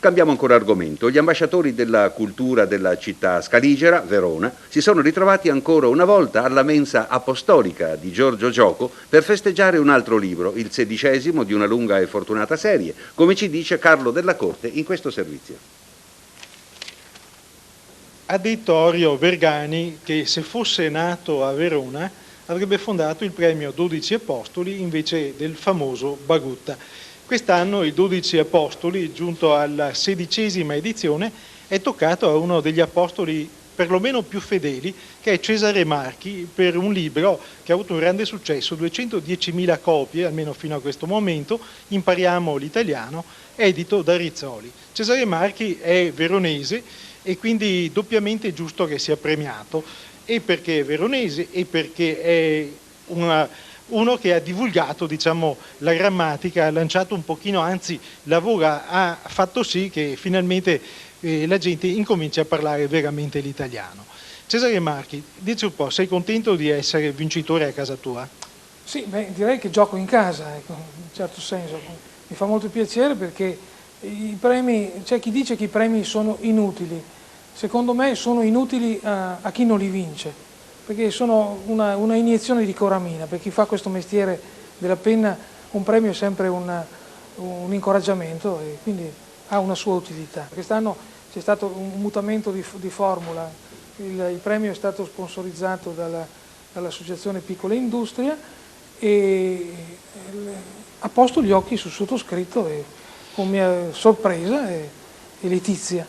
Cambiamo ancora argomento. Gli ambasciatori della cultura della città scaligera, Verona, si sono ritrovati ancora una volta alla mensa apostolica di Giorgio Gioco per festeggiare un altro libro, il 16° di una lunga e fortunata serie, come ci dice Carlo Della Corte in questo servizio. Ha detto Orio Vergani che se fosse nato a Verona avrebbe fondato il premio 12 Apostoli invece del famoso Bagutta. Quest'anno i 12 Apostoli, giunto alla 16ª edizione, è toccato a uno degli apostoli perlomeno più fedeli, che è Cesare Marchi, per un libro che ha avuto un grande successo, 210.000 copie, almeno fino a questo momento, Impariamo l'italiano, edito da Rizzoli. Cesare Marchi è veronese e quindi doppiamente giusto che sia premiato, e perché è veronese e perché è uno che ha divulgato, diciamo, la grammatica, ha lanciato un pochino, anzi ha fatto sì che finalmente la gente incomincia a parlare veramente l'italiano. Cesare Marchi, dici un po', sei contento di essere vincitore a casa tua? Sì, direi che gioco in casa, ecco, in un certo senso. Mi fa molto piacere perché i premi, c'è chi dice che i premi sono inutili, secondo me sono inutili a chi non li vince, perché sono una iniezione di coramina. Per chi fa questo mestiere della penna un premio è sempre un incoraggiamento e quindi ha una sua utilità. Quest'anno c'è stato un mutamento di formula, il premio è stato sponsorizzato dall'Associazione Piccola Industria e ha posto gli occhi sul sottoscritto e, con mia sorpresa e letizia.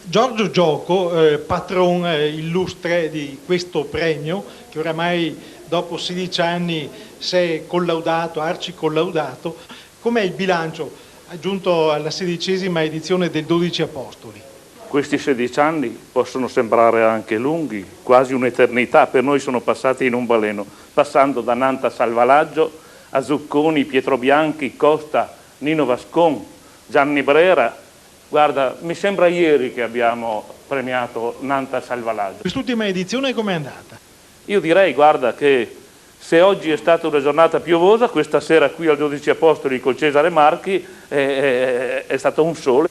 Giorgio Gioco, patron illustre di questo premio, che oramai dopo 16 anni si è collaudato, arcicollaudato, com'è il bilancio aggiunto alla 16ª edizione del 12 Apostoli? Questi 16 anni possono sembrare anche lunghi, quasi un'eternità, per noi sono passati in un baleno, passando da Nanta Salvalaggio a Zucconi, Pietro Bianchi, Costa, Nino Vascon, Gianni Brera. Guarda, mi sembra ieri che abbiamo premiato Nanta Salvalaggio. Quest'ultima edizione com'è andata? Io direi, guarda, che se oggi è stata una giornata piovosa, questa sera qui al 12 Apostoli col Cesare Marchi è stato un sole.